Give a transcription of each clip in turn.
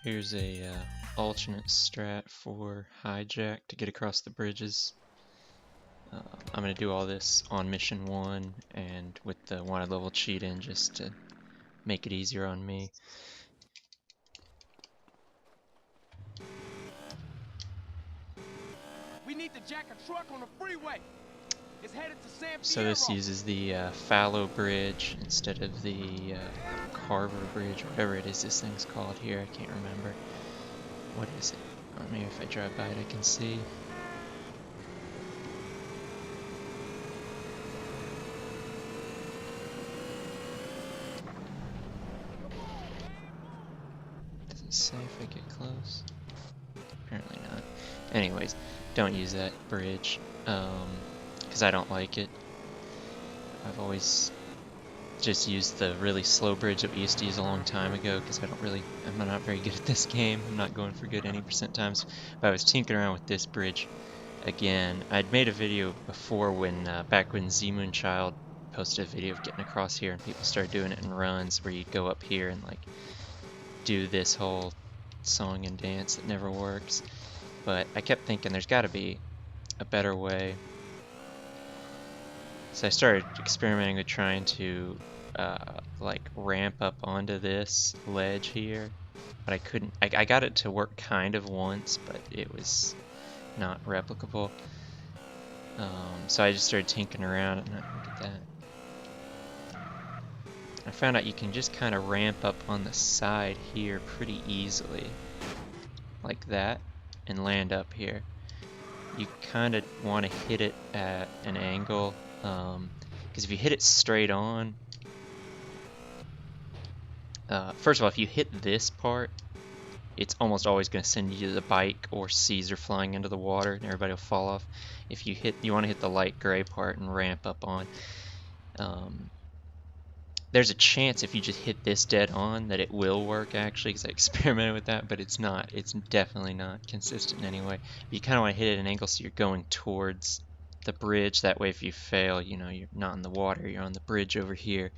Here's a alternate strat for hijack to get across the bridges. I'm going to do all this on mission 1 and with the wanted level cheat in just to make it easier on me. We need to jack a truck on the freeway. It's headed to San Fierro. So this uses the Fallow Bridge instead of the Carver Bridge, whatever it is this thing's called here. I can't remember. What is it? Or maybe if I drive by it I can see. Does it say if I get close? Apparently not. Anyways, don't use that bridge, because I don't like it. I've always just used the really slow bridge that we used to use a long time ago, because I'm not very good at this game. I'm not going for good any percent times. But I was tinkering around with this bridge again. I'd made a video before when, back when Z-Moonchild posted a video of getting across here, and people started doing it in runs where you go up here and like do this whole song and dance that never works. But I kept thinking there's got to be a better way. So I started experimenting with trying to like ramp up onto this ledge here, but I couldn't. I got it to work kind of once, but it was not replicable. So I just started tinkering around and look at that. I found out you can just kind of ramp up on the side here pretty easily, like that, and land up here. You kind of want to hit it at an angle, because if you hit it straight on, first of all, if you hit this part, it's almost always going to send you to the bike or Caesar flying into the water and everybody will fall off. If you want to hit the light gray part and ramp up on. There's a chance if you just hit this dead on that it will work actually, because I experimented with that, but it's not. It's definitely not consistent in any way. You kind of want to hit it at an angle so you're going towards the bridge. That way if you fail, you know, you're not in the water, you're on the bridge over here.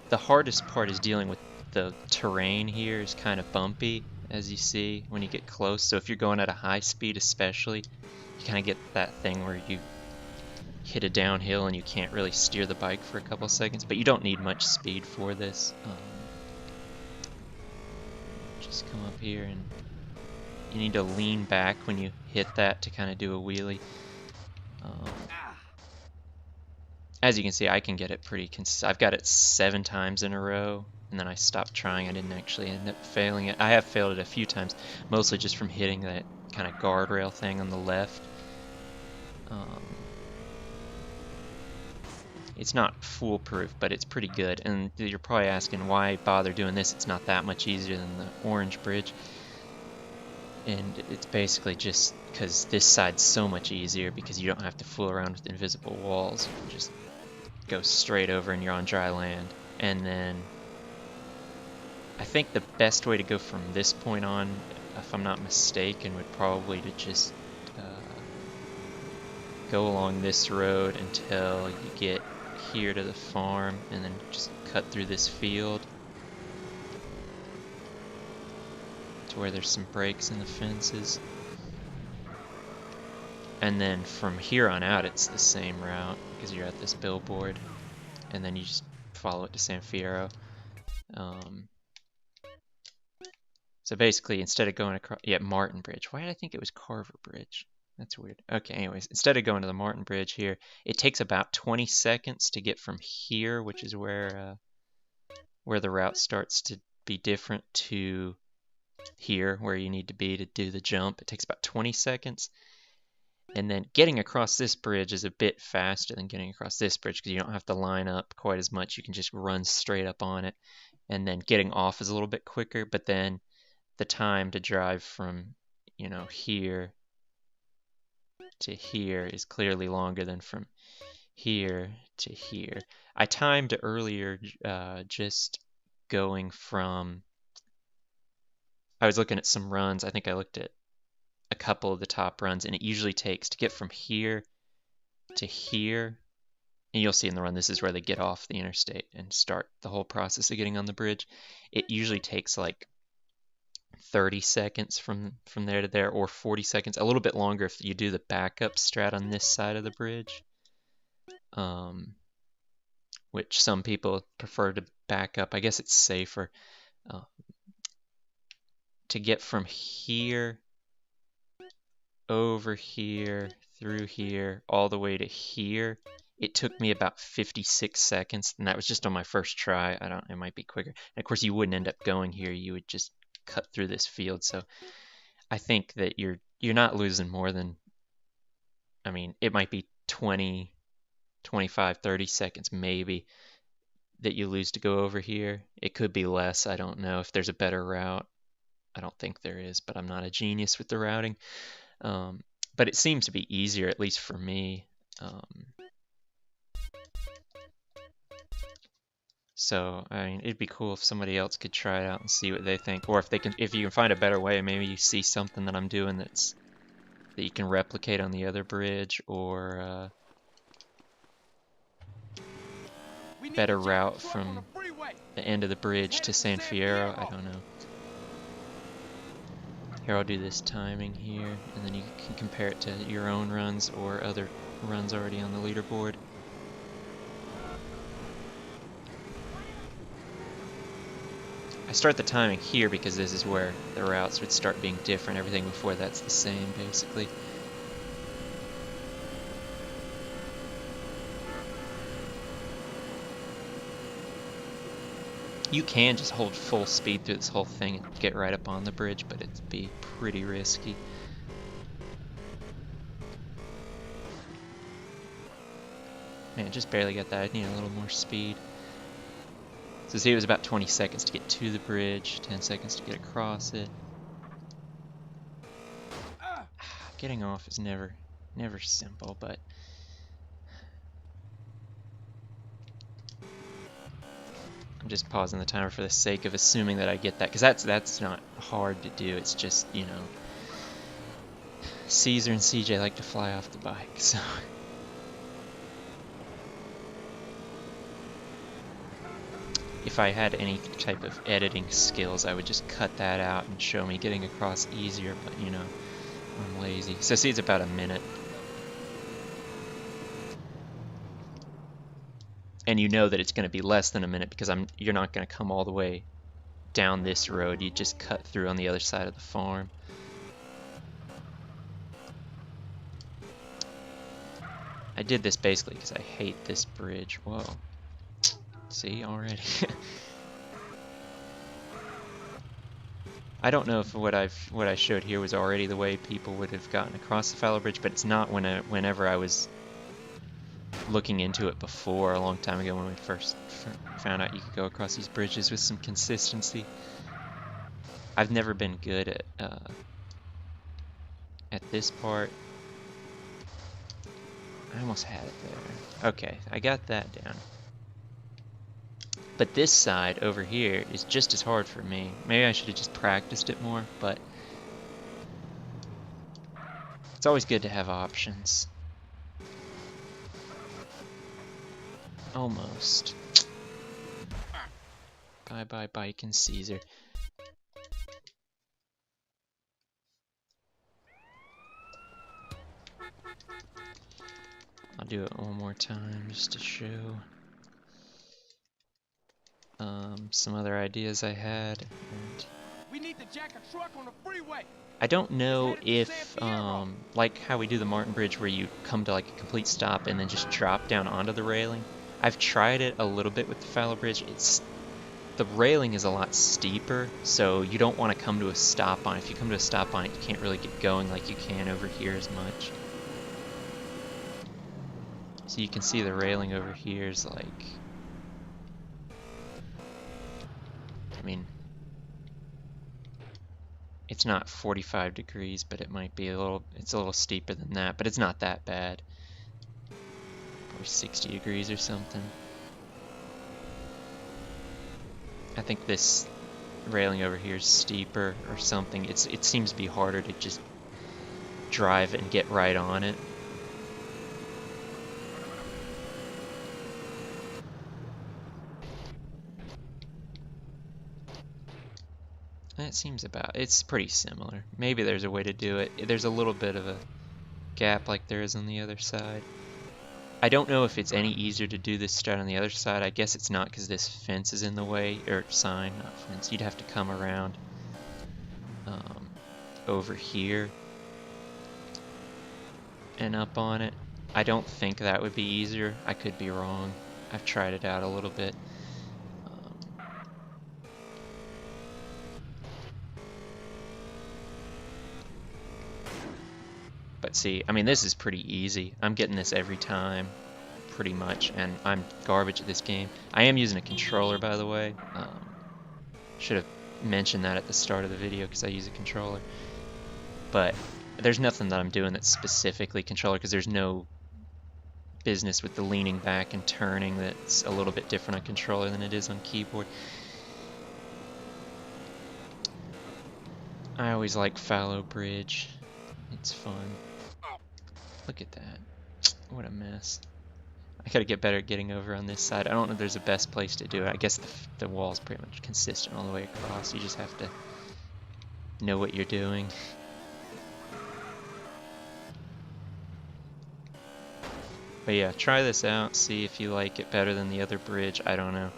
The hardest part is dealing with the terrain here. Is kind of bumpy, as you see when you get close. So if you're going at a high speed especially, you kind of get that thing where you hit a downhill and you can't really steer the bike for a couple seconds, but you don't need much speed for this. Just come up here and you need to lean back when you hit that to kind of do a wheelie. As you can see, I can get it pretty I've got it 7 times in a row, and then I stopped trying. I didn't actually end up failing it. I have failed it a few times, mostly just from hitting that kind of guardrail thing on the left. It's not foolproof, but it's pretty good. And you're probably asking, why bother doing this? It's not that much easier than the orange bridge. And it's basically just because this side's so much easier because you don't have to fool around with invisible walls. You can just go straight over and you're on dry land. And then I think the best way to go from this point on, if I'm not mistaken, would probably to just go along this road until you get here to the farm and then just cut through this field to where there's some breaks in the fences, and then from here on out it's the same route because you're at this billboard, and then you just follow it to San Fierro. So basically, instead of going across, Martin Bridge. Why did I think it was Carver Bridge? That's weird. Okay, anyways, instead of going to the Martin Bridge here, it takes about 20 seconds to get from here, which is where the route starts to be different, to here, where you need to be to do the jump. It takes about 20 seconds. And then getting across this bridge is a bit faster than getting across this bridge because you don't have to line up quite as much. You can just run straight up on it. And then getting off is a little bit quicker, but then the time to drive from, you know, here to here is clearly longer than from here to here. I timed earlier just going from, I was looking at some runs. I think I looked at a couple of the top runs, and it usually takes to get from here to here and you'll see in the run, this is where they get off the interstate and start the whole process of getting on the bridge. It usually takes like 30 seconds from there to there, or 40 seconds, a little bit longer if you do the backup strat on this side of the bridge, which some people prefer to back up. I guess it's safer. To get from here over here through here all the way to here, it took me about 56 seconds, and that was just on my first try. It might be quicker. And of course you wouldn't end up going here, you would just cut through this field. So I think that you're not losing more than, I mean, it might be 20, 25, 30 seconds maybe that you lose to go over here. It could be less, I don't know if there's a better route. I don't think there is, but I'm not a genius with the routing. But it seems to be easier, at least for me. So I mean, it'd be cool if somebody else could try it out and see what they think, or if you can find a better way. Maybe you see something that I'm doing that you can replicate on the other bridge, or better route from the end of the bridge to San Fierro. I don't know. Here, I'll do this timing here, and then you can compare it to your own runs or other runs already on the leaderboard. I start the timing here because this is where the routes would start being different. Everything before that's the same, basically. You can just hold full speed through this whole thing and get right up on the bridge, but it'd be pretty risky. Man, just barely got that. I need a little more speed. So see, it was about 20 seconds to get to the bridge, 10 seconds to get across it. Getting off is never simple, but I'm just pausing the timer for the sake of assuming that I get that, because that's not hard to do. It's just, you know, Caesar and CJ like to fly off the bike, so. If I had any type of editing skills, I would just cut that out and show me getting across easier, but you know, I'm lazy. So see, it's about a minute. And you know that it's going to be less than a minute because you're not going to come all the way down this road. You just cut through on the other side of the farm. I did this basically because I hate this bridge. Whoa. See, already. I don't know if what I showed here was already the way people would have gotten across the Fallow Bridge, but it's not whenever I was looking into it before, a long time ago when we first found out you could go across these bridges with some consistency. I've never been good at this part. I almost had it there. Okay, I got that down. But this side over here is just as hard for me. Maybe I should have just practiced it more, but it's always good to have options. Almost. Bye-bye, Bike and Caesar. I'll do it one more time just to show some other ideas I had. And We need to jack a truck on the freeway. I don't know if, like how we do the Martin Bridge where you come to like a complete stop and then just drop down onto the railing. I've tried it a little bit with the Fallow Bridge. The railing is a lot steeper, so you don't want to come to a stop on it. If you come to a stop on it, you can't really get going like you can over here as much. So you can see the railing over here is like, I mean, it's not 45 degrees, but it might be it's a little steeper than that, but it's not that bad. Probably 60 degrees or something. I think this railing over here is steeper or something. It seems to be harder to just drive and get right on it. it seems it's pretty similar. Maybe there's a way to do it. There's a little bit of a gap like there is on the other side. I don't know if it's any easier to do this strat on the other side. I guess it's not because this fence is in the way, or sign, not fence. You'd have to come around over here and up on it. I don't think that would be easier. I could be wrong. I've tried it out a little bit. But see, I mean, this is pretty easy. I'm getting this every time, pretty much, and I'm garbage at this game. I am using a controller, by the way. Should have mentioned that at the start of the video because I use a controller. But there's nothing that I'm doing that's specifically controller, because there's no business with the leaning back and turning that's a little bit different on controller than it is on keyboard. I always like Fallow Bridge. It's fun. Look at that. What a mess. I gotta get better at getting over on this side. I don't know if there's a best place to do it. I guess the wall's pretty much consistent all the way across. You just have to know what you're doing. But yeah, try this out. See if you like it better than the other bridge. I don't know.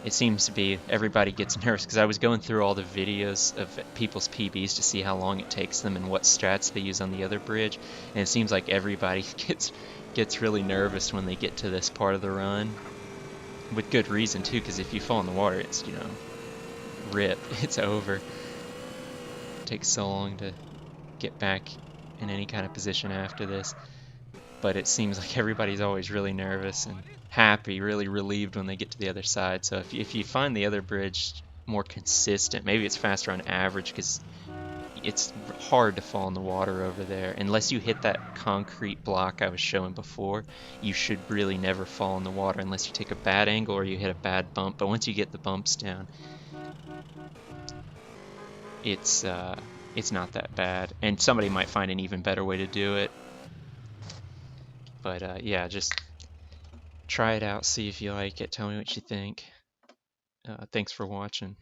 It seems to be everybody gets nervous, because I was going through all the videos of people's PBs to see how long it takes them and what strats they use on the other bridge, and it seems like everybody gets really nervous when they get to this part of the run, with good reason too, because if you fall in the water, it's, you know, rip, it's over. It takes so long to get back in any kind of position after this. But it seems like everybody's always really nervous and happy, really relieved when they get to the other side. So if you find the other bridge more consistent, maybe it's faster on average, because it's hard to fall in the water over there. Unless you hit that concrete block I was showing before, you should really never fall in the water unless you take a bad angle or you hit a bad bump. But once you get the bumps down, it's not that bad. And somebody might find an even better way to do it. But yeah, just try it out, see if you like it, tell me what you think. Thanks for watching.